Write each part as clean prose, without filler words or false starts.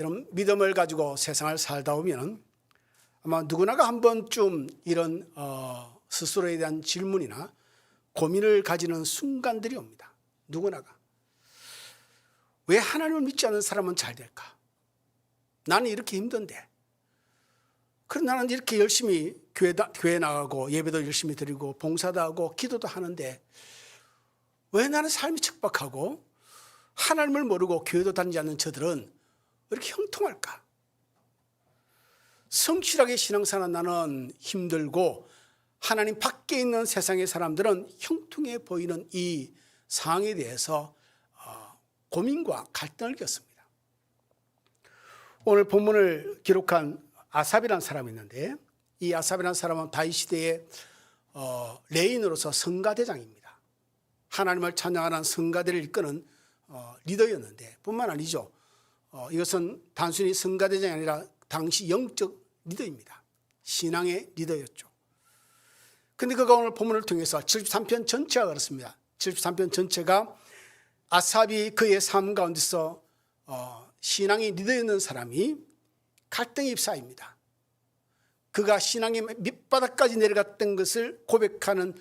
이런 믿음을 가지고 세상을 살다 보면 아마 누구나가 한 번쯤 이런 스스로에 대한 질문이나 고민을 가지는 순간들이 옵니다. 누구나가. 왜 하나님을 믿지 않는 사람은 잘 될까? 나는 이렇게 힘든데. 그럼 나는 이렇게 열심히 교회 나가고 예배도 열심히 드리고 봉사도 하고 기도도 하는데 왜 나는 삶이 척박하고 하나님을 모르고 교회도 다니지 않는 저들은 왜 이렇게 형통할까? 성실하게 신앙생활 나는 힘들고 하나님 밖에 있는 세상의 사람들은 형통해 보이는 이 상황에 대해서 고민과 갈등을 겪습니다. 오늘 본문을 기록한 아삽이라는 사람이 있는데 이 아삽이라는 사람은 다윗 시대의 레인으로서 성가대장입니다. 하나님을 찬양하는 성가대를 이끄는 리더였는데 뿐만 아니죠. 이것은 단순히 성가대장이 아니라 당시 영적 리더입니다. 신앙의 리더였죠. 그런데 그가 오늘 본문을 통해서 73편 전체가 그렇습니다. 73편 전체가 아삽이 그의 삶 가운데서 신앙의 리더였는 사람이 갈등의 입사입니다. 그가 신앙의 밑바닥까지 내려갔던 것을 고백하는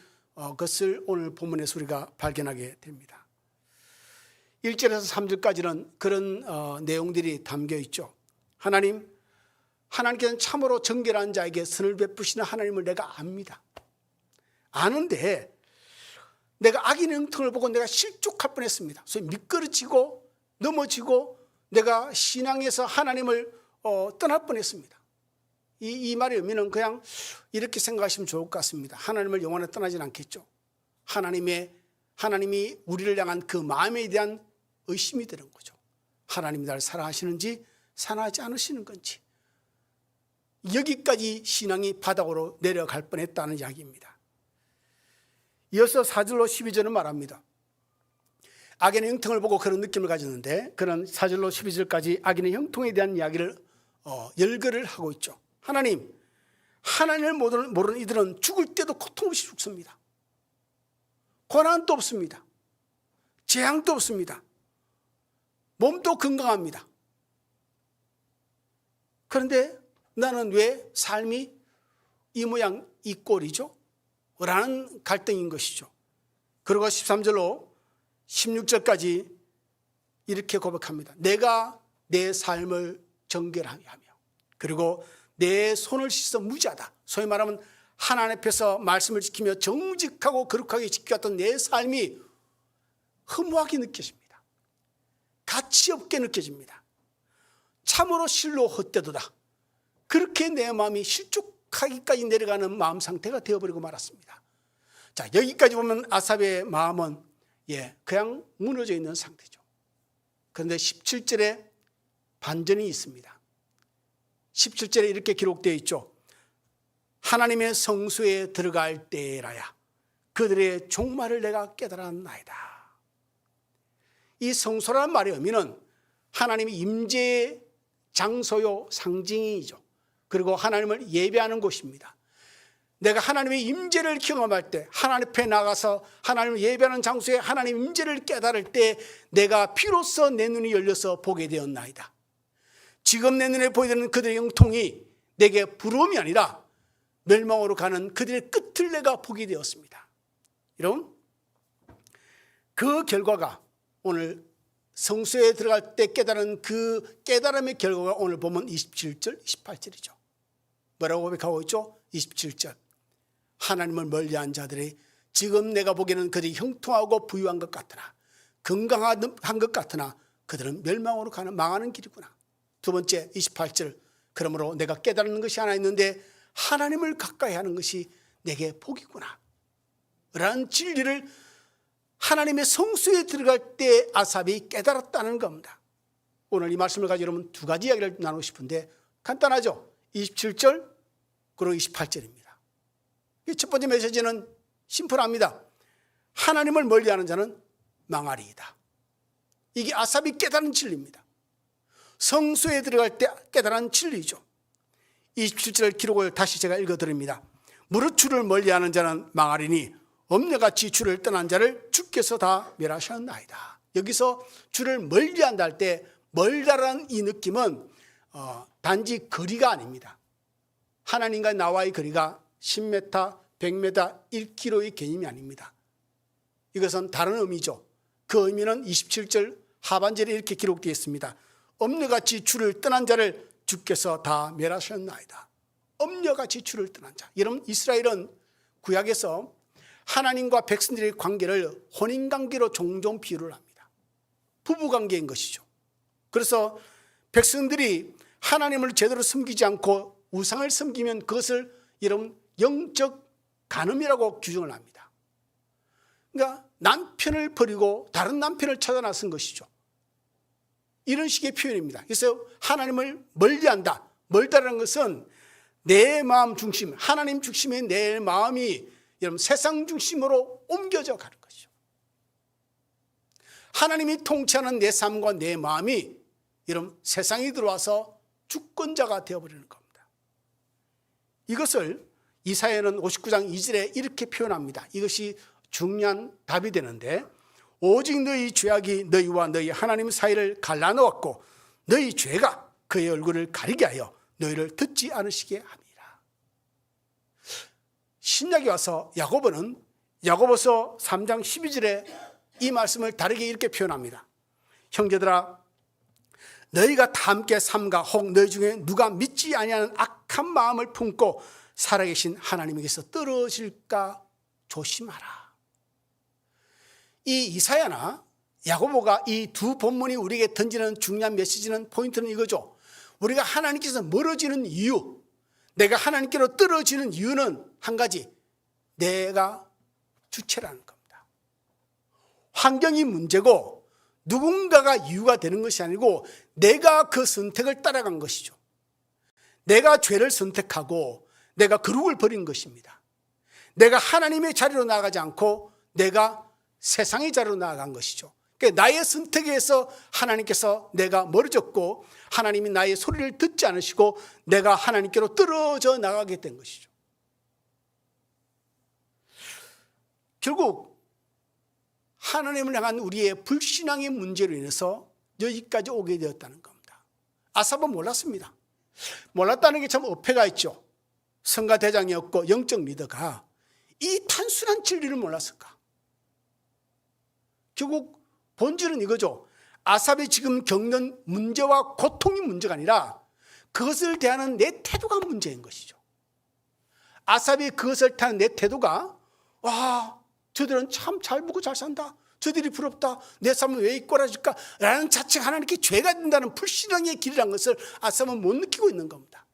것을 오늘 본문에서 우리가 발견하게 됩니다. 1절에서 3절까지는 그런 내용들이 담겨 있죠. 하나님께서는 참으로 정결한 자에게 선을 베푸시는 하나님을 내가 압니다. 아는데 내가 악인의 형통을 보고 내가 실족할 뻔했습니다. 소위 미끄러지고 넘어지고 내가 신앙에서 하나님을 떠날 뻔했습니다. 이 말의 의미는 그냥 이렇게 생각하시면 좋을 것 같습니다. 하나님을 영원히 떠나지는 않겠죠. 하나님이 우리를 향한 그 마음에 대한 의심이 되는 거죠. 하나님이 나를 사랑하시는지 사랑하지 않으시는 건지. 여기까지 신앙이 바닥으로 내려갈 뻔했다는 이야기입니다. 이어서 4절로 12절은 말합니다. 악인의 형통을 보고 그런 느낌을 가졌는데 그런 4절로 12절까지 악인의 형통에 대한 이야기를 열거를 하고 있죠. 하나님을 모르는 이들은 죽을 때도 고통 없이 죽습니다. 고난도 없습니다. 재앙도 없습니다. 몸도 건강합니다. 그런데 나는 왜 삶이 이 모양 이 꼴이죠? 라는 갈등인 것이죠. 그리고 13절로 16절까지 이렇게 고백합니다. 내가 내 삶을 정결하게 하며 그리고 내 손을 씻어 무지하다. 소위 말하면 하나님 앞에서 말씀을 지키며 정직하고 거룩하게 지켜왔던 내 삶이 허무하게 느껴집니다. 가치 없게 느껴집니다. 참으로 실로 헛되도다. 그렇게 내 마음이 실족하기까지 내려가는 마음 상태가 되어버리고 말았습니다. 자, 여기까지 보면 아삽의 마음은 그냥 무너져 있는 상태죠. 그런데 17절에 반전이 있습니다. 17절에 이렇게 기록되어 있죠. 하나님의 성소에 들어갈 때라야 그들의 종말을 내가 깨달았나이다. 이 성소라는 말의 의미는 하나님의 임재의 장소요 상징이죠. 그리고 하나님을 예배하는 곳입니다. 내가 하나님의 임재를 경험할 때 하나님 앞에 나가서 하나님을 예배하는 장소에 하나님의 임재를 깨달을 때 내가 비로소 내 눈이 열려서 보게 되었나이다. 지금 내 눈에 보이는 그들의 형통이 내게 부러움이 아니라 멸망으로 가는 그들의 끝을 내가 보게 되었습니다. 여러분, 그 결과가 오늘 성소에 들어갈 때 깨달은 그 깨달음의 결과가 오늘 보면 27절, 28절이죠. 뭐라고 고백하고 있죠? 27절. 하나님을 멀리한 자들이 지금 내가 보기에는 그들이 형통하고 부유한 것 같으나 건강한 것 같으나 그들은 멸망으로 가는 망하는 길이구나. 두 번째 28절. 그러므로 내가 깨달는 것이 하나 있는데 하나님을 가까이 하는 것이 내게 복이구나 라는 진리를 하나님의 성소에 들어갈 때 아삽이 깨달았다는 겁니다. 오늘 이 말씀을 가지고 여러분 두 가지 이야기를 나누고 싶은데 간단하죠. 27절 그리고 28절입니다. 첫 번째 메시지는 심플합니다. 하나님을 멀리하는 자는 망하리이다. 이게 아삽이 깨달은 진리입니다. 성소에 들어갈 때 깨달은 진리죠. 27절 기록을 다시 제가 읽어드립니다. 무릇 주를 멀리하는 자는 망하리니 엄녀같이 주를 떠난 자를 주께서 다 멸하셨나이다. 여기서 주를 멀리한다 할 때 멀다라는 이 느낌은 단지 거리가 아닙니다. 하나님과 나와의 거리가 10m, 100m, 1km의 개념이 아닙니다. 이것은 다른 의미죠. 그 의미는 27절 하반절에 이렇게 기록되어 있습니다. 엄녀같이 주를 떠난 자를 주께서 다 멸하셨나이다. 엄녀같이 주를 떠난 자. 여러분, 이스라엘은 구약에서 하나님과 백성들의 관계를 혼인관계로 종종 비유를 합니다. 부부관계인 것이죠. 그래서 백성들이 하나님을 제대로 섬기지 않고 우상을 섬기면 그것을 여러분 영적 간음이라고 규정을 합니다. 그러니까 남편을 버리고 다른 남편을 찾아 나선 것이죠. 이런 식의 표현입니다. 그래서 하나님을 멀리한다. 멀다라는 것은 내 마음 중심, 하나님 중심의 내 마음이 여러분 세상 중심으로 옮겨져 가는 것이죠. 하나님이 통치하는 내 삶과 내 마음이 여러분 세상에 들어와서 주권자가 되어버리는 겁니다. 이것을 이사야는 59장 2절에 이렇게 표현합니다. 이것이 중요한 답이 되는데, 오직 너희 죄악이 너희와 너희 하나님 사이를 갈라놓았고 너희 죄가 그의 얼굴을 가리게 하여 너희를 듣지 않으시게 함이라. 신약에 와서 야고보는 야고보서 3장 12절에 이 말씀을 다르게 이렇게 표현합니다. 형제들아, 너희가 다 함께 삼가 혹 너희 중에 누가 믿지 아니하는 악한 마음을 품고 살아계신 하나님에게서 떨어질까 조심하라. 이 이사야나 야고보가 이 두 본문이 우리에게 던지는 중요한 메시지는, 포인트는 이거죠. 우리가 하나님께서 멀어지는 이유, 내가 하나님께로 떨어지는 이유는 한 가지, 내가 주체라는 겁니다. 환경이 문제고 누군가가 이유가 되는 것이 아니고 내가 그 선택을 따라간 것이죠. 내가 죄를 선택하고 내가 거룩을 버린 것입니다. 내가 하나님의 자리로 나아가지 않고 내가 세상의 자리로 나아간 것이죠. 그러니까 나의 선택에 의해서 하나님께서 내가 멀어졌고 하나님이 나의 소리를 듣지 않으시고 내가 하나님께로 떨어져 나가게 된 것이죠. 결국 하나님을 향한 우리의 불신앙의 문제로 인해서 여기까지 오게 되었다는 겁니다. 아삽은 몰랐습니다. 몰랐다는 게 참 어폐가 있죠. 성가대장이었고 영적 리더가 이 단순한 진리를 몰랐을까? 결국 본질은 이거죠. 아삽이 지금 겪는 문제와 고통이 문제가 아니라 그것을 대하는 내 태도가 문제인 것이죠. 아삽이 그것을 대하는 내 태도가, 와, 저들은 참 잘 먹고 잘 산다, 저들이 부럽다, 내 삶은 왜 이 꼬라질까 라는 자체가 하나님께 죄가 된다는 불신앙의 길이라는 것을 아삽은 못 느끼고 있는 겁니다.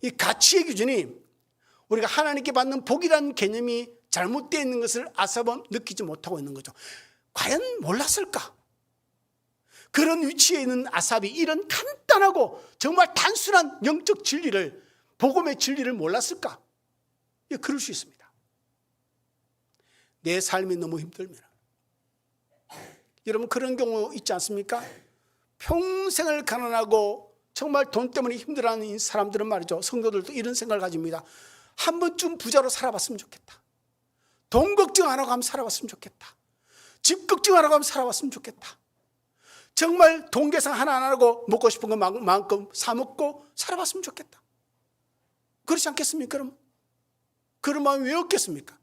이 가치의 기준이 우리가 하나님께 받는 복이라는 개념이 잘못되어 있는 것을 아삽은 느끼지 못하고 있는 거죠. 과연 몰랐을까? 그런 위치에 있는 아삽이 이런 간단하고 정말 단순한 영적 진리를, 복음의 진리를 몰랐을까? 예, 그럴 수 있습니다. 내 삶이 너무 힘들면, 여러분 그런 경우 있지 않습니까? 평생을 가난하고 정말 돈 때문에 힘들어하는 사람들은 말이죠, 성도들도 이런 생각을 가집니다. 한 번쯤 부자로 살아봤으면 좋겠다. 돈 걱정 안 하고 한번 살아봤으면 좋겠다. 집 걱정 안 하고 한번 살아봤으면 좋겠다. 정말 돈 계산 하나 안 하고 먹고 싶은 거 마음껏 사 먹고 살아봤으면 좋겠다. 그렇지 않겠습니까? 그런 마음이 왜 없겠습니까?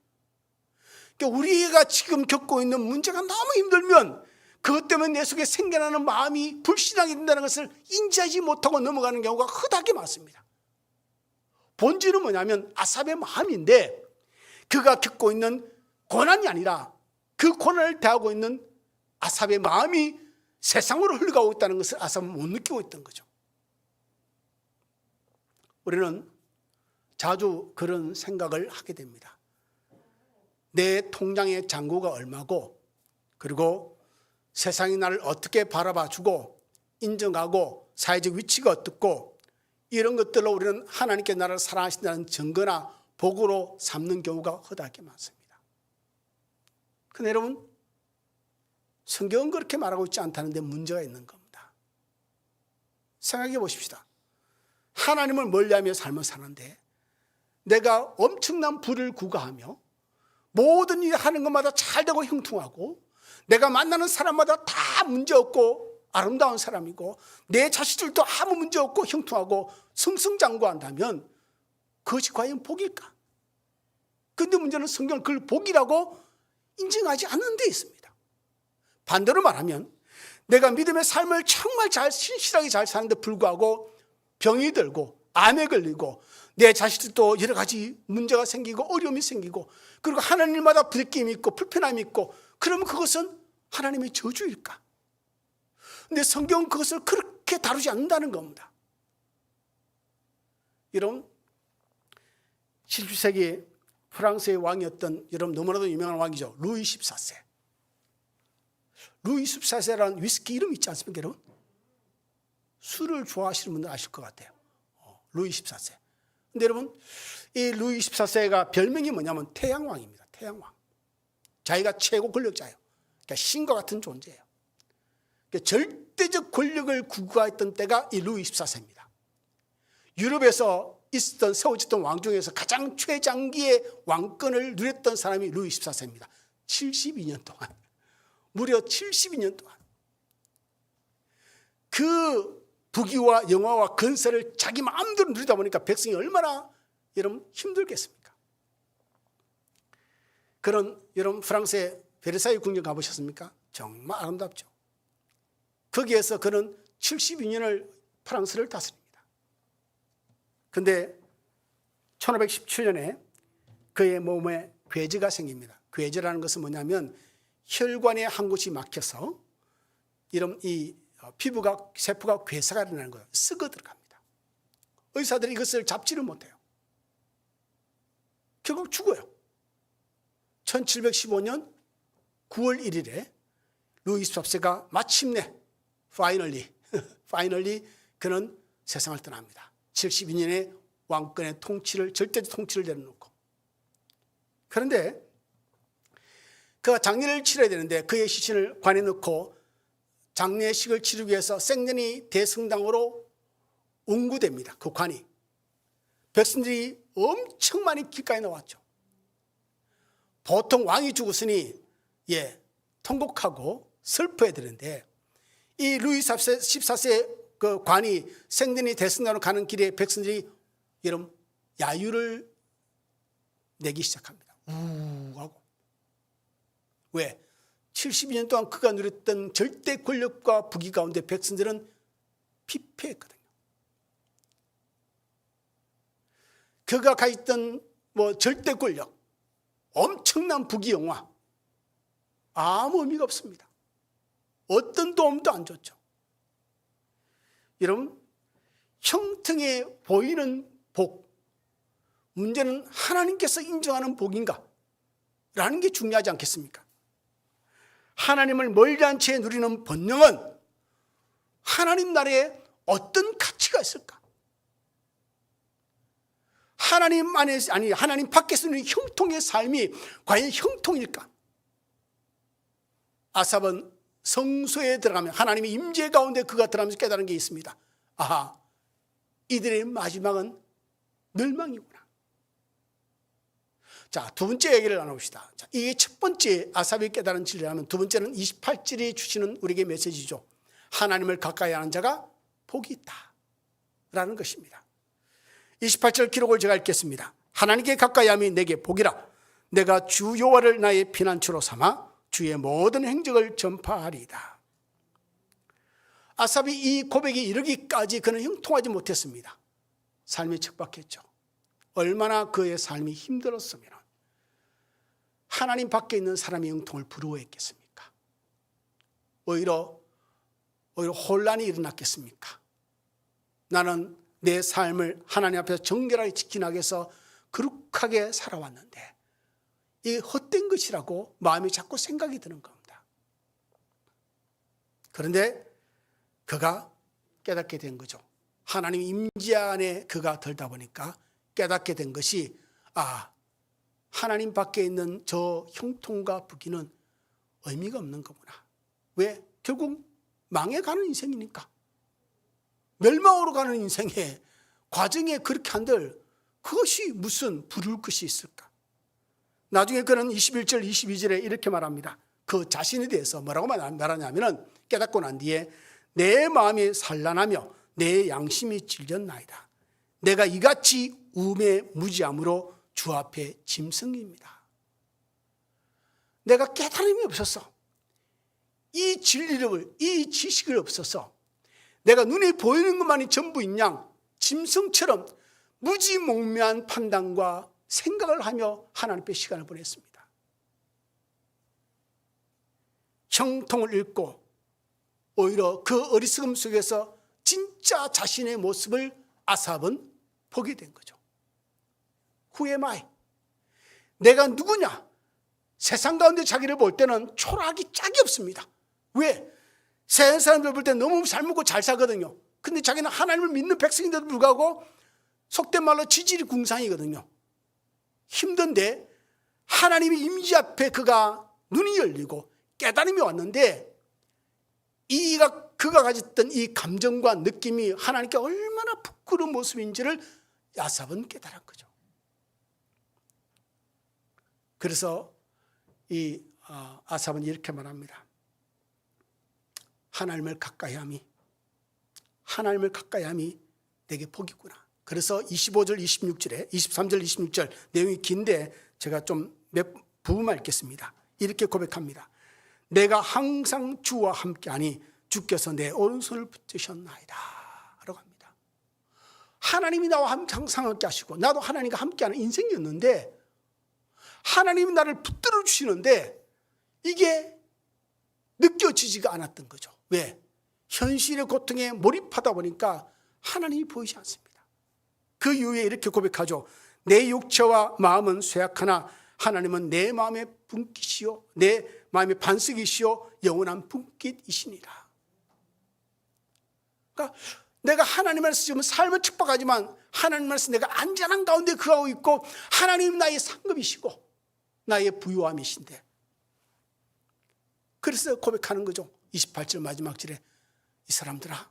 그러니까 우리가 지금 겪고 있는 문제가 너무 힘들면 그것 때문에 내 속에 생겨나는 마음이 불신앙이 된다는 것을 인지하지 못하고 넘어가는 경우가 흔하게 많습니다. 본질은 뭐냐면 아삽의 마음인데, 그가 겪고 있는 고난이 아니라 그 고난을 대하고 있는 아삽의 마음이 세상으로 흘러가고 있다는 것을 아삽은 못 느끼고 있던 거죠. 우리는 자주 그런 생각을 하게 됩니다. 내 통장의 잔고가 얼마고, 그리고 세상이 나를 어떻게 바라봐주고 인정하고 사회적 위치가 어떻고, 이런 것들로 우리는 하나님께 나를 사랑하신다는 증거나 복으로 삼는 경우가 허다하게 많습니다. 그런데 여러분, 성경은 그렇게 말하고 있지 않다는데 문제가 있는 겁니다. 생각해 보십시다. 하나님을 멀리하며 삶을 사는데 내가 엄청난 부를 구가하며 모든 일 하는 것마다 잘 되고 형통하고 내가 만나는 사람마다 다 문제없고 아름다운 사람이고 내 자식들도 아무 문제없고 형통하고 승승장구한다면 그것이 과연 복일까? 그런데 문제는 성경은 그걸 복이라고 인정하지 않는 데 있습니다. 반대로 말하면 내가 믿음의 삶을 정말 신실하게 잘 사는데 불구하고 병이 들고 암에 걸리고 내 자식들도 여러 가지 문제가 생기고 어려움이 생기고 그리고 하나님마다 부대낌이 있고 불편함이 있고 그러면 그것은 하나님의 저주일까? 근데 성경은 그것을 그렇게 다루지 않는다는 겁니다. 여러분 17세기 프랑스의 왕이었던 여러분 너무나도 유명한 왕이죠. 루이 14세. 루이 14세라는 위스키 이름 있지 않습니까 여러분? 술을 좋아하시는 분들 아실 것 같아요. 루이 14세. 근데 여러분 이 루이 14세가 별명이 뭐냐면 태양왕입니다. 태양왕. 자기가 최고 권력자예요. 그러니까 신과 같은 존재예요. 그러니까 절대적 권력을 구가했던 때가 이 루이 14세입니다. 유럽에서 있었던 세워졌던 왕 중에서 가장 최장기의 왕권을 누렸던 사람이 루이 14세입니다. 72년 동안. 무려 72년 동안. 그 부귀와 영화와 건설을 자기 마음대로 누리다 보니까 백성이 얼마나 여러분 힘들겠습니까? 그런 여러분 프랑스의 베르사유 궁전 가보셨습니까? 정말 아름답죠. 거기에서 그는 72년을 프랑스를 다스립니다. 그런데 1517년에 그의 몸에 괴제가 생깁니다. 괴제라는 것은 뭐냐면 혈관의 한 곳이 막혀서 이런 이 피부가 세포가 괴사가 일어나는 거예요. 썩어 들어갑니다. 의사들이 이것을 잡지를 못해요. 결국 죽어요. 1715년 9월 1일에 루이 14세가 마침내 파이널리 그는 세상을 떠납니다. 72년의 왕권의 통치를 절대적 통치를 내려놓고. 그런데 그가 장례를 치러야 되는데 그의 시신을 관에 넣고 장례식을 치르기 위해서 생전이 대성당으로 운구됩니다. 그 관이. 백성들이 엄청 많이 길가에 나왔죠. 보통 왕이 죽었으니 통곡하고 슬퍼야 되는데 이 루이 14세 그 관이 생전이 대성당으로 가는 길에 백성들이 여러분 야유를 내기 시작합니다. 우하고. 왜? 72년 동안 그가 누렸던 절대 권력과 부귀 가운데 백성들은 피폐했거든요. 그가 가졌던 절대 권력, 엄청난 부귀 영화 아무 의미가 없습니다. 어떤 도움도 안 줬죠. 여러분 형통해 보이는 복, 문제는 하나님께서 인정하는 복인가? 라는 게 중요하지 않겠습니까? 하나님을 멀지 않은 채 누리는 본능은 하나님 나라에 어떤 가치가 있을까? 하나님 안에 하나님 밖에서 누리는 형통의 삶이 과연 형통일까? 아삽은 성소에 들어가면 하나님의 임재 가운데 그가 들어가면서 깨달은 게 있습니다. 아하, 이들의 마지막은 멸망이구나. 자, 두 번째 얘기를 나눠봅시다. 자, 이게 첫 번째 아삽이 깨달은 진리라면 두 번째는 28절이 주시는 우리에게 메시지죠. 하나님을 가까이 하는 자가 복이 있다 라는 것입니다. 28절 기록을 제가 읽겠습니다. 하나님께 가까이 함이 내게 복이라. 내가 주 여호와를 나의 피난처로 삼아 주의 모든 행적을 전파하리이다. 아삽이 이 고백이 이르기까지 그는 형통하지 못했습니다. 삶이 척박했죠. 얼마나 그의 삶이 힘들었으면 하나님 밖에 있는 사람의 형통을 부러워했겠습니까? 오히려 혼란이 일어났겠습니까? 나는 내 삶을 하나님 앞에서 정결하게 지키기 위해서 거룩하게 살아왔는데 이게 헛된 것이라고 마음이 자꾸 생각이 드는 겁니다. 그런데 그가 깨닫게 된 거죠. 하나님 임재 안에 그가 들다 보니까 깨닫게 된 것이 하나님 밖에 있는 저 형통과 부귀는 의미가 없는 거구나. 왜? 결국 망해가는 인생이니까. 멸망으로 가는 인생의 과정에 그렇게 한들 그것이 무슨 부를 것이 있을까? 나중에 그는 21절 22절에 이렇게 말합니다. 그 자신에 대해서 뭐라고 말하냐면은 깨닫고 난 뒤에 내 마음이 산란하며 내 양심이 찔렸나이다. 내가 이같이 우매 무지함으로 주 앞에 짐승입니다. 내가 깨달음이 없어서 이 진리를, 이 지식을 없어서 내가 눈에 보이는 것만이 전부인 양 짐승처럼 무지몽매한 판단과 생각을 하며 하나님 앞에 시간을 보냈습니다. 형통을 잃고 오히려 그 어리석음 속에서 진짜 자신의 모습을 아삽은 보게 된 거죠. Who am I? 내가 누구냐? 세상 가운데 자기를 볼 때는 초라하기 짝이 없습니다. 왜? 세상 사람들 볼 때 너무 잘 먹고 잘 사거든요. 근데 자기는 하나님을 믿는 백성인데도 불구하고 속된 말로 지질이 궁상이거든요. 힘든데 하나님의 임재 앞에 그가 눈이 열리고 깨달음이 왔는데 그가 가졌던 이 감정과 느낌이 하나님께 얼마나 부끄러운 모습인지를 아삽은 깨달은 거죠. 그래서 이 아삽은 이렇게 말합니다. 하나님을 가까이함이 내게 복이구나. 그래서 25절 26절에 23절 26절 내용이 긴데 제가 좀 몇 부분만 읽겠습니다. 이렇게 고백합니다. 내가 항상 주와 함께하니 주께서 내 오른손을 붙드셨나이다 라고 합니다. 하나님이 나와 항상 함께 하시고 나도 하나님과 함께하는 인생이었는데 하나님이 나를 붙들어 주시는데 이게 느껴지지가 않았던 거죠. 왜? 현실의 고통에 몰입하다 보니까 하나님이 보이지 않습니다. 그 이후에 이렇게 고백하죠. 내 육체와 마음은 쇠약하나 하나님은 내 마음의 분깃이요 내 마음의 반석이시요 영원한 분깃이시니라. 그러니까 내가 하나님 안에서 지금 삶을 축복하지만 하나님 안에서 내가 안전한 가운데 거하고 있고 하나님 나의 상급이시고 나의 부요함이신데 그래서 고백하는 거죠. 28절 마지막 절에 이 사람들아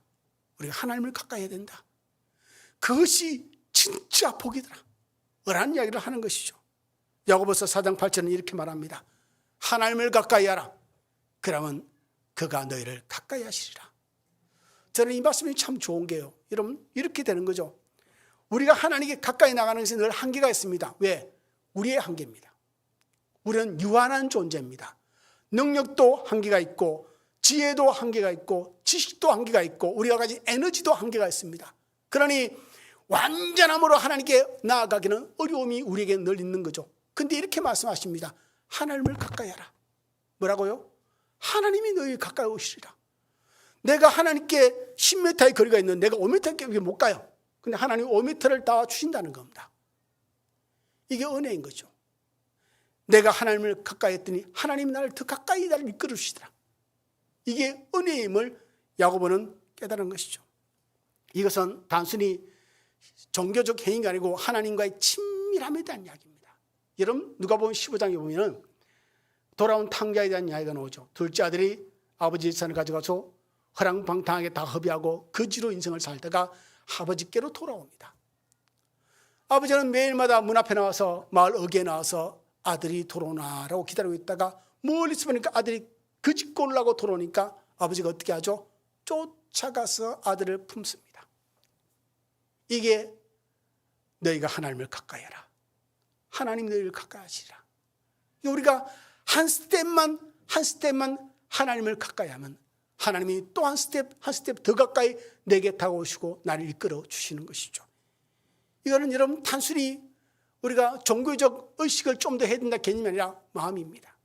우리가 하나님을 가까이 해야 된다. 그것이 진짜 복이더라 라는 이야기를 하는 것이죠. 야고보서 4장 8절은 이렇게 말합니다. 하나님을 가까이 하라. 그러면 그가 너희를 가까이 하시리라. 저는 이 말씀이 참 좋은 게요. 여러분 이렇게 되는 거죠. 우리가 하나님께 가까이 나가는 것은 늘 한계가 있습니다. 왜? 우리의 한계입니다. 우리는 유한한 존재입니다. 능력도 한계가 있고 지혜도 한계가 있고 지식도 한계가 있고 우리가 가진 에너지도 한계가 있습니다. 그러니 완전함으로 하나님께 나아가기는 어려움이 우리에게 늘 있는 거죠. 근데 이렇게 말씀하십니다. 하나님을 가까이 하라. 뭐라고요? 하나님이 너희 가까이 오시리라. 내가 하나님께 10m의 거리가 있는데 내가 5m밖에 못 가요. 근데 하나님이 5m를 다 주신다는 겁니다. 이게 은혜인 거죠. 내가 하나님을 가까이 했더니 하나님이 나를 더 가까이 나를 이끌어 주시더라. 이게 은혜임을 야고보는 깨달은 것이죠. 이것은 단순히 종교적 행위가 아니고 하나님과의 친밀함에 대한 이야기입니다. 여러분 누가복음 15장에 보면 돌아온 탕자에 대한 이야기가 나오죠. 둘째 아들이 아버지 재산을 가져가서 허랑방탕하게 다 허비하고 거지로 인생을 살다가 아버지께로 돌아옵니다. 아버지는 매일마다 문 앞에 나와서 마을 어귀에 나와서 아들이 돌아오나라고 기다리고 있다가 멀리서 보니까 아들이 거짓골을 하고 돌아오니까 아버지가 어떻게 하죠? 쫓아가서 아들을 품습니다. 이게 너희가 하나님을 가까이 하라. 하나님 너희를 가까이 하시리라. 우리가 한 스텝만 하나님을 가까이 하면 하나님이 또 한 스텝 더 가까이 내게 다가오시고 나를 이끌어 주시는 것이죠. 이거는 여러분 단순히 우리가 종교적 의식을 좀 더 해야 된다 개념이 아니라 마음입니다.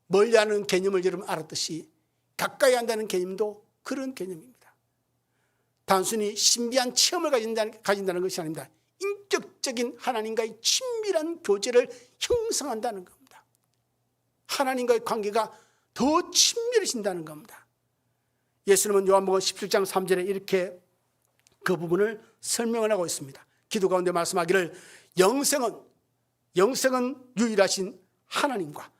멀리하는 개념을 여러분 알았듯이 가까이 한다는 개념도 그런 개념입니다. 단순히 신비한 체험을 가진다는 것이 아닙니다. 인격적인 하나님과의 친밀한 교제를 형성한다는 겁니다. 하나님과의 관계가 더 친밀해진다는 겁니다. 예수님은 요한복음 17장 3절에 이렇게 그 부분을 설명을 하고 있습니다. 기도 가운데 말씀하기를 영생은 유일하신 하나님과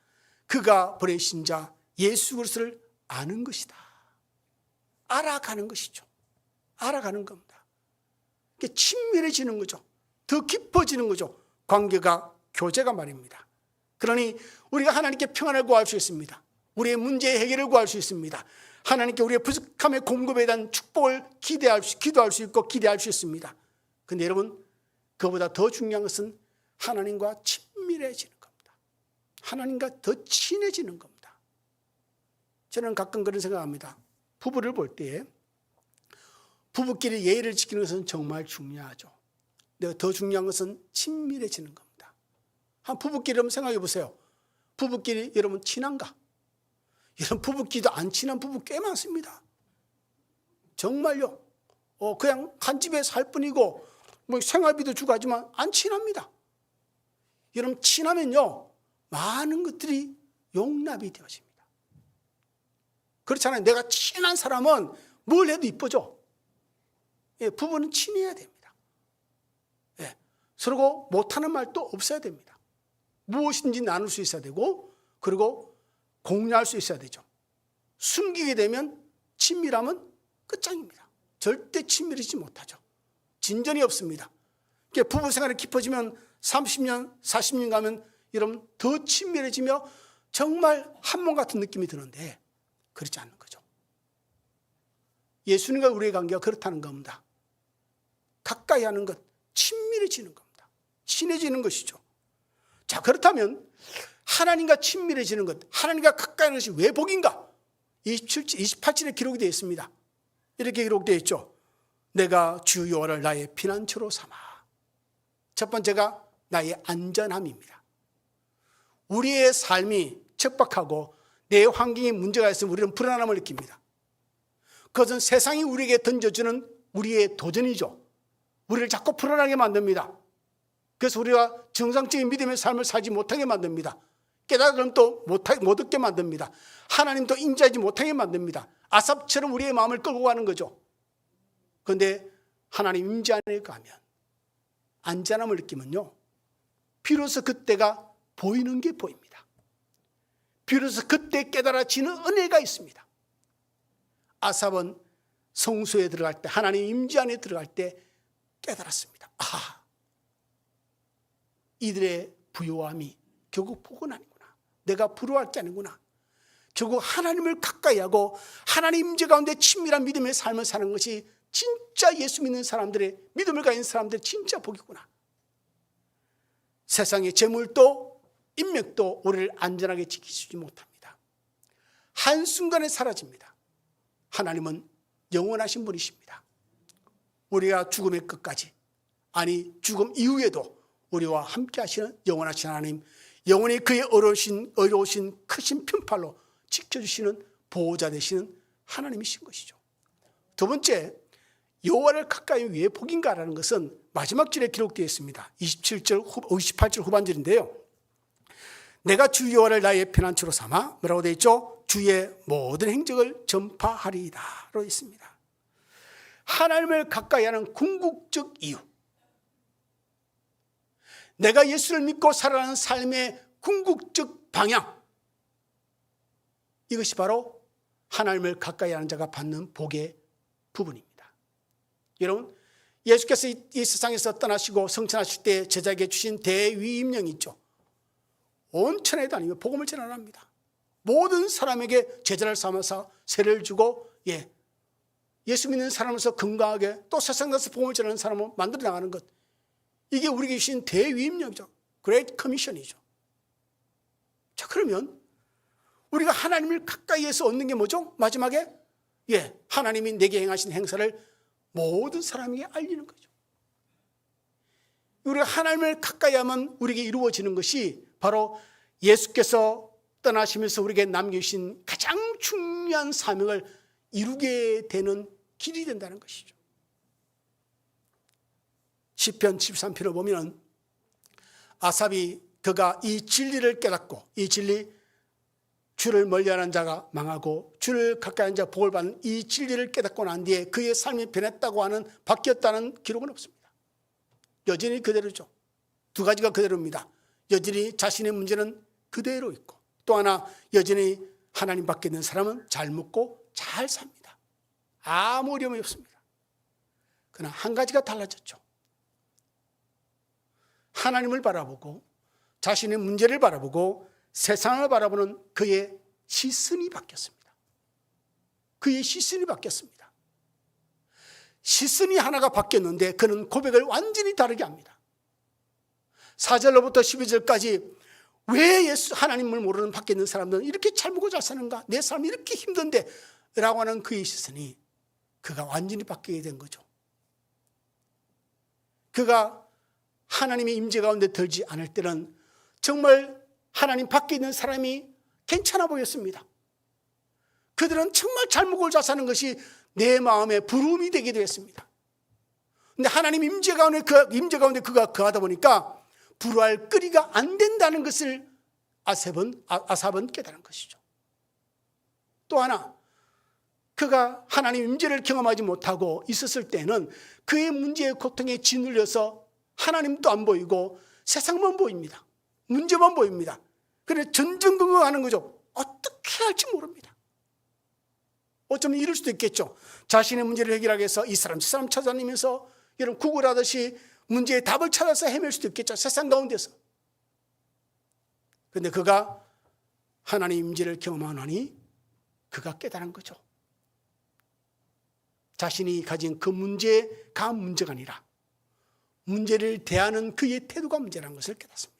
그가 보내신 자 예수 그리스도를 아는 것이다. 알아가는 것이죠. 알아가는 겁니다. 친밀해지는 거죠. 더 깊어지는 거죠. 관계가 교제가 말입니다. 그러니 우리가 하나님께 평안을 구할 수 있습니다. 우리의 문제의 해결을 구할 수 있습니다. 하나님께 우리의 부족함의 공급에 대한 축복을 기도할 수 있고 기대할 수 있습니다. 그런데 여러분, 그보다 더 중요한 것은 하나님과 친밀해지는 겁니다. 하나님과 더 친해지는 겁니다. 저는 가끔 그런 생각합니다. 부부를 볼 때 부부끼리 예의를 지키는 것은 정말 중요하죠. 근데 더 중요한 것은 친밀해지는 겁니다. 한 부부끼리 한번 생각해 보세요. 부부끼리 여러분 친한가? 이런 부부끼리도 안 친한 부부 꽤 많습니다. 정말요. 그냥 한 집에 살 뿐이고 뭐 생활비도 주고 하지만 안 친합니다. 여러분, 친하면요 많은 것들이 용납이 되어집니다. 그렇잖아요. 내가 친한 사람은 뭘 해도 이쁘죠. 예, 부부는 친해야 됩니다. 예, 서로 못하는 말도 없어야 됩니다. 무엇인지 나눌 수 있어야 되고, 그리고 공유할 수 있어야 되죠. 숨기게 되면 친밀함은 끝장입니다. 절대 친밀해지지 못하죠. 진전이 없습니다. 부부 생활이 깊어지면 30년, 40년 가면 여러분 더 친밀해지며 정말 한 몸 같은 느낌이 드는데 그렇지 않는 거죠. 예수님과 우리의 관계가 그렇다는 겁니다. 가까이 하는 것, 친밀해지는 겁니다. 친해지는 것이죠. 자, 그렇다면 하나님과 친밀해지는 것, 하나님과 가까이 하는 것이 왜 복인가? 28절에 기록이 되어 있습니다. 이렇게 기록되어 있죠. 내가 주 여호와를 나의 피난처로 삼아. 첫 번째가 나의 안전함입니다. 우리의 삶이 척박하고 내 환경에 문제가 있으면 우리는 불안함을 느낍니다. 그것은 세상이 우리에게 던져주는 우리의 도전이죠. 우리를 자꾸 불안하게 만듭니다. 그래서 우리가 정상적인 믿음의 삶을 살지 못하게 만듭니다. 깨달음을 또 못 얻게 만듭니다. 하나님도 인지하지 못하게 만듭니다. 아삽처럼 우리의 마음을 끌고 가는 거죠. 그런데 하나님 임재 안에 가면 안전함을 느끼면요, 비로소 그때가 보이는 게 보입니다. 비로소 그때 깨달아지는 은혜가 있습니다. 아삽은 성소에 들어갈 때, 하나님 임재 안에 들어갈 때 깨달았습니다. 이들의 부요함이 결국 복은 아니구나. 내가 부러워할 게 아니구나. 결국 하나님을 가까이 하고 하나님 임재 가운데 친밀한 믿음의 삶을 사는 것이 진짜 예수 믿는 사람들의, 믿음을 가진 사람들의 진짜 복이구나. 세상의 재물도 인맥도 우리를 안전하게 지키지 못합니다. 한순간에 사라집니다. 하나님은 영원하신 분이십니다. 우리가 죽음의 끝까지, 아니 죽음 이후에도 우리와 함께 하시는 영원하신 하나님, 영원히 그의 어려우신 크신 편팔로 지켜주시는 보호자 되시는 하나님이신 것이죠. 두 번째, 여호와를 가까이 왜 복인가라는 것은 마지막 절에 기록되어 있습니다. 28절 후반절인데요. 내가 주 여호와를 나의 피난처로 삼아 뭐라고 되어 있죠? 주의 모든 행적을 전파하리이다로 있습니다. 하나님을 가까이 하는 궁극적 이유, 내가 예수를 믿고 살아가는 삶의 궁극적 방향, 이것이 바로 하나님을 가까이 하는 자가 받는 복의 부분입니다. 여러분, 예수께서 이 세상에서 떠나시고 성천하실 때 제자에게 주신 대위임령이 있죠. 온 천하에 다니며 복음을 전하랍니다. 모든 사람에게 제자를 삼아서 세례를 주고 예수 믿는 사람으로서 건강하게 또 세상 가서 복음을 전하는 사람을 만들어 나가는 것, 이게 우리에게 주신 대위임령이죠. 그레이트 커미션이죠. 자, 그러면 우리가 하나님을 가까이 해서 얻는 게 뭐죠? 마지막에 하나님이 내게 행하신 행사를 모든 사람에게 알리는 거죠. 우리가 하나님을 가까이 하면 우리에게 이루어지는 것이 바로 예수께서 떠나시면서 우리에게 남겨주신 가장 중요한 사명을 이루게 되는 길이 된다는 것이죠. 시편 73편을 보면 아삽이 그가 이 진리를 깨닫고, 이 진리, 주를 멀리하는 자가 망하고 주를 가까이 하는 자가 복을 받는 이 진리를 깨닫고 난 뒤에 그의 삶이 변했다고 하는, 바뀌었다는 기록은 없습니다. 여전히 그대로죠. 두 가지가 그대로입니다. 여전히 자신의 문제는 그대로 있고, 또 하나 여전히 하나님 밖에 있는 사람은 잘 먹고 잘 삽니다. 아무 어려움이 없습니다. 그러나 한 가지가 달라졌죠. 하나님을 바라보고 자신의 문제를 바라보고 세상을 바라보는 그의 시선이 바뀌었습니다. 그의 시선이 바뀌었습니다. 시선이 하나가 바뀌었는데 그는 고백을 완전히 다르게 합니다. 4절로부터 12절까지 왜 예수 하나님을 모르는 밖에 있는 사람들은 이렇게 잘 먹고 잘 사는가? 내 삶이 이렇게 힘든데 라고 하는 그의 시선이 그가 완전히 바뀌게 된 거죠. 그가 하나님의 임재 가운데 들지 않을 때는 정말 하나님 밖에 있는 사람이 괜찮아 보였습니다. 그들은 정말 잘 먹고 잘 사는 것이 내 마음에 부름이 되기도 했습니다. 그런데 하나님 임재 가운데 그가 거하다 보니까 불화할 거리가 안 된다는 것을 아삽은 깨달은 것이죠. 또 하나, 그가 하나님 임재를 경험하지 못하고 있었을 때는 그의 문제의 고통에 짓눌려서 하나님도 안 보이고 세상만 보입니다. 문제만 보입니다. 그래서 전전긍긍하는 거죠. 어떻게 할지 모릅니다. 어쩌면 이럴 수도 있겠죠. 자신의 문제를 해결하기 위해서 이 사람 저 사람 찾아다니면서 이런 구걸하듯이 문제의 답을 찾아서 헤맬 수도 있겠죠. 세상 가운데서. 그런데 그가 하나님 임재를 경험하니 그가 깨달은 거죠. 자신이 가진 그 문제가 문제가 아니라 문제를 대하는 그의 태도가 문제라는 것을 깨닫습니다.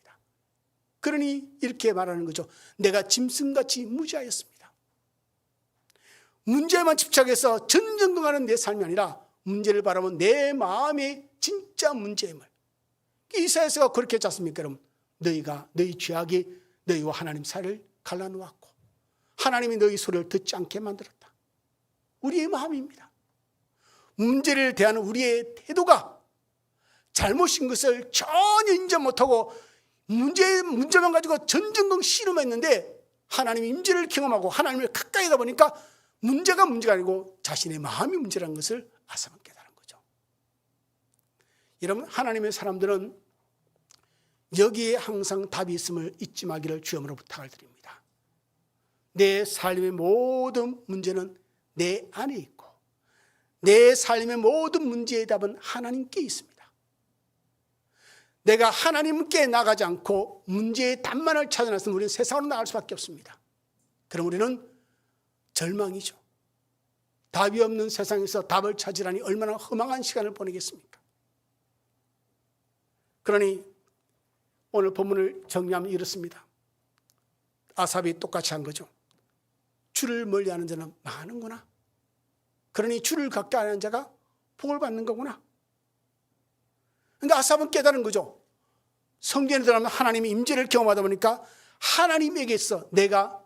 그러니 이렇게 말하는 거죠. 내가 짐승같이 무지하였습니다. 문제에만 집착해서 전전긍긍하는 내 삶이 아니라 문제를 바라보면 내 마음의 진짜 문제임을. 이사야서가 그렇게 했지 않습니까? 여러분, 너희 죄악이 너희와 하나님 사이를 갈라놓았고 하나님이 너희 소리를 듣지 않게 만들었다. 우리의 마음입니다. 문제를 대하는 우리의 태도가 잘못인 것을 전혀 인정 못하고 문제만 가지고 전전긍긍 씨름했는데 하나님의 임재를 경험하고 하나님을 가까이 하다 보니까 문제가 아니고 자신의 마음이 문제라는 것을 아삽은 깨달은 거죠. 여러분, 하나님의 사람들은 여기에 항상 답이 있음을 잊지 마기를 주여으로 부탁을 드립니다. 내 삶의 모든 문제는 내 안에 있고 내 삶의 모든 문제의 답은 하나님께 있습니다. 내가 하나님께 나가지 않고 문제의 답만을 찾아냈으면 우리는 세상으로 나갈 수밖에 없습니다. 그럼 우리는 절망이죠. 답이 없는 세상에서 답을 찾으라니 얼마나 허망한 시간을 보내겠습니까? 그러니 오늘 본문을 정리하면 이렇습니다. 아삽이 똑같이 한 거죠. 주를 멀리하는 자는 많은구나. 그러니 주를 가까이 하는 자가 복을 받는 거구나. 그러니까 아삽은 깨달은 거죠. 성경에 들어가면 하나님의 임재를 경험하다 보니까 하나님에게서 내가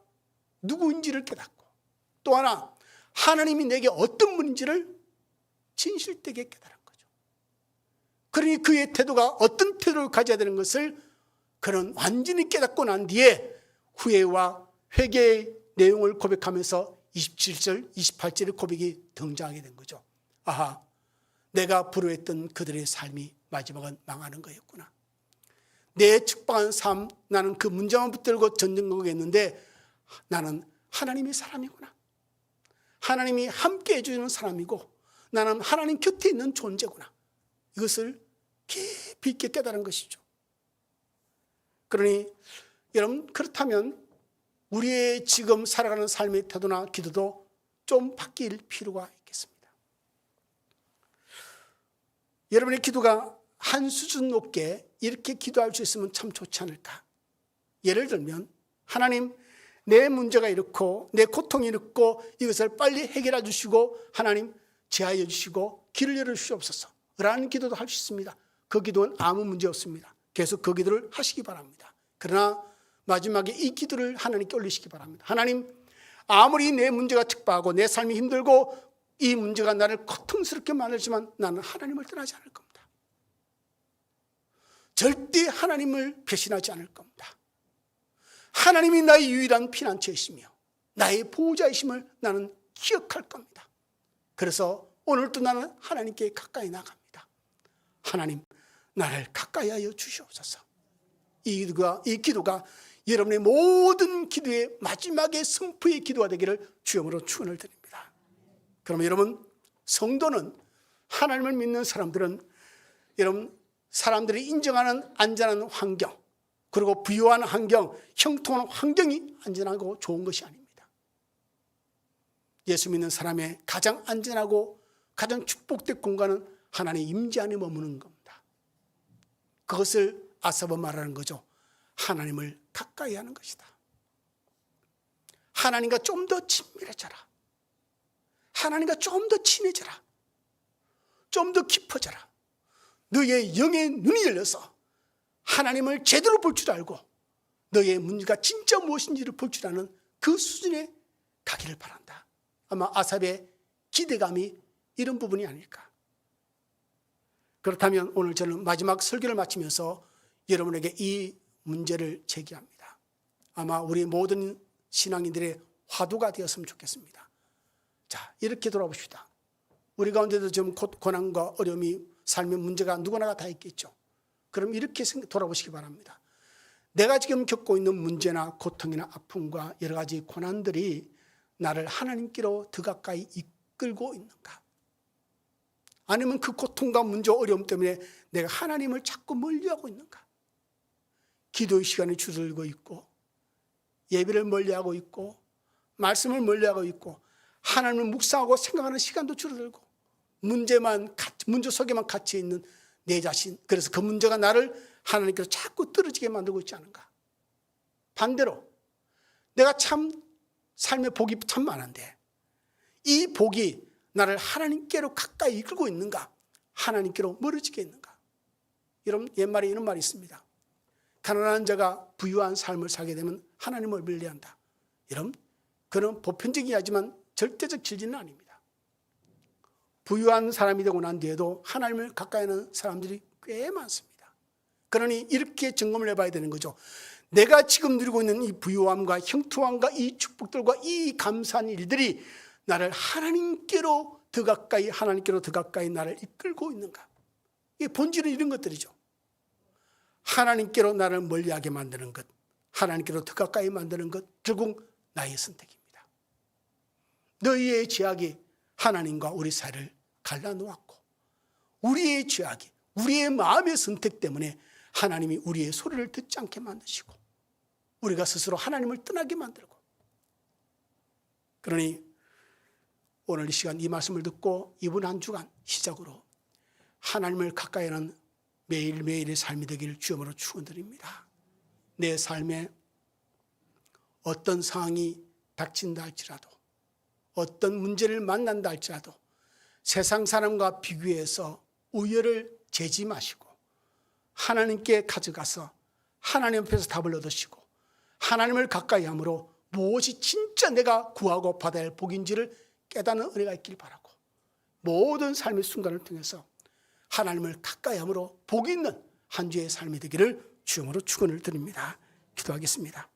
누구인지를 깨닫고 또 하나 하나님이 내게 어떤 분인지를 진실되게 깨달은 거죠. 그러니 그의 태도가 어떤 태도를 가져야 되는 것을 그는 완전히 깨닫고 난 뒤에 후회와 회개의 내용을 고백하면서 27절, 28절의 고백이 등장하게 된 거죠. 아하, 내가 불효했던 그들의 삶이 마지막은 망하는 거였구나. 내 축복한 삶, 나는 그 문제만 붙들고 전전긍긍했는데 나는 하나님의 사람이구나. 하나님이 함께 해주는 사람이고 나는 하나님 곁에 있는 존재구나. 이것을 깊이 있게 깨달은 것이죠. 그러니 여러분, 그렇다면 우리의 지금 살아가는 삶의 태도나 기도도 좀 바뀔 필요가 있겠습니다. 여러분의 기도가 한 수준 높게 이렇게 기도할 수 있으면 참 좋지 않을까. 예를 들면 하나님, 내 문제가 이렇고 내 고통이 이렇고 이것을 빨리 해결해 주시고 하나님 제하여 주시고 길을 열어주시옵소서 라는 기도도 할 수 있습니다. 그 기도는 아무 문제 없습니다. 계속 그 기도를 하시기 바랍니다. 그러나 마지막에 이 기도를 하나님께 올리시기 바랍니다. 하나님, 아무리 내 문제가 척박하고 내 삶이 힘들고 이 문제가 나를 고통스럽게 만들지만 나는 하나님을 떠나지 않을 겁니다. 절대 하나님을 배신하지 않을 겁니다. 하나님이 나의 유일한 피난처이시며 나의 보호자이심을 나는 기억할 겁니다. 그래서 오늘도 나는 하나님께 가까이 나갑니다. 하나님, 나를 가까이 하여 주시옵소서. 이 기도가 여러분의 모든 기도의 마지막에 선포의 기도가 되기를 주여으로 축원을 드립니다. 그러면 여러분, 성도는, 하나님을 믿는 사람들은 여러분, 사람들이 인정하는 안전한 환경, 그리고 부유한 환경, 형통한 환경이 안전하고 좋은 것이 아닙니다. 예수 믿는 사람의 가장 안전하고 가장 축복된 공간은 하나님의 임재 안에 머무는 겁니다. 그것을 아삽은 말하는 거죠. 하나님을 가까이 하는 것이다. 하나님과 좀 더 친밀해져라. 하나님과 좀 더 친해져라. 좀 더 깊어져라. 너의 영의 눈이 열려서 하나님을 제대로 볼 줄 알고 너의 문제가 진짜 무엇인지를 볼 줄 아는 그 수준에 가기를 바란다. 아마 아삽의 기대감이 이런 부분이 아닐까. 그렇다면 오늘 저는 마지막 설교를 마치면서 여러분에게 이 문제를 제기합니다. 아마 우리 모든 신앙인들의 화두가 되었으면 좋겠습니다. 자, 이렇게 돌아봅시다. 우리 가운데도 지금 고난과 어려움이 삶의 문제가 누구나 다 있겠죠. 그럼 이렇게 돌아보시기 바랍니다. 내가 지금 겪고 있는 문제나 고통이나 아픔과 여러 가지 고난들이 나를 하나님께로 더 가까이 이끌고 있는가? 아니면 그 고통과 문제, 어려움 때문에 내가 하나님을 자꾸 멀리하고 있는가? 기도의 시간이 줄어들고 있고, 예배를 멀리하고 있고, 말씀을 멀리하고 있고, 하나님을 묵상하고 생각하는 시간도 줄어들고, 문제 속에만 갇혀 있는 내 자신, 그래서 그 문제가 나를 하나님께로 자꾸 떨어지게 만들고 있지 않은가? 반대로 내가 참 삶의 복이 참 많은데 이 복이 나를 하나님께로 가까이 이끌고 있는가? 하나님께로 멀어지게 있는가? 여러분, 옛말에 이런 말이 있습니다. 가난한 자가 부유한 삶을 살게 되면 하나님을 멀리한다. 여러분, 그는 보편적이긴 하지만 절대적 진리는 아닙니다. 부유한 사람이 되고 난 뒤에도 하나님을 가까이 하는 사람들이 꽤 많습니다. 그러니 이렇게 점검을 해봐야 되는 거죠. 내가 지금 누리고 있는 이 부유함과 형통함과 이 축복들과 이 감사한 일들이 나를 하나님께로 더 가까이, 하나님께로 더 가까이 나를 이끌고 있는가? 이 본질은 이런 것들이죠. 하나님께로 나를 멀리하게 만드는 것, 하나님께로 더 가까이 만드는 것, 결국 나의 선택입니다. 너희의 죄악이 하나님과 우리 사이를 갈라놓았고, 우리의 죄악이, 우리의 마음의 선택 때문에 하나님이 우리의 소리를 듣지 않게 만드시고, 우리가 스스로 하나님을 떠나게 만들고, 그러니 오늘 이 시간 이 말씀을 듣고 이번 한 주간 시작으로 하나님을 가까이 하는 매일매일의 삶이 되기를 주여으로 축원드립니다. 내 삶에 어떤 상황이 닥친다 할지라도, 어떤 문제를 만난다 할지라도 세상 사람과 비교해서 우열을 재지 마시고 하나님께 가져가서 하나님 앞에서 답을 얻으시고 하나님을 가까이 함으로 무엇이 진짜 내가 구하고 받아야 할 복인지를 깨닫는 은혜가 있길 바라고, 모든 삶의 순간을 통해서 하나님을 가까이 함으로 복 있는 한 주의 삶이 되기를 주님으로 축원을 드립니다. 기도하겠습니다.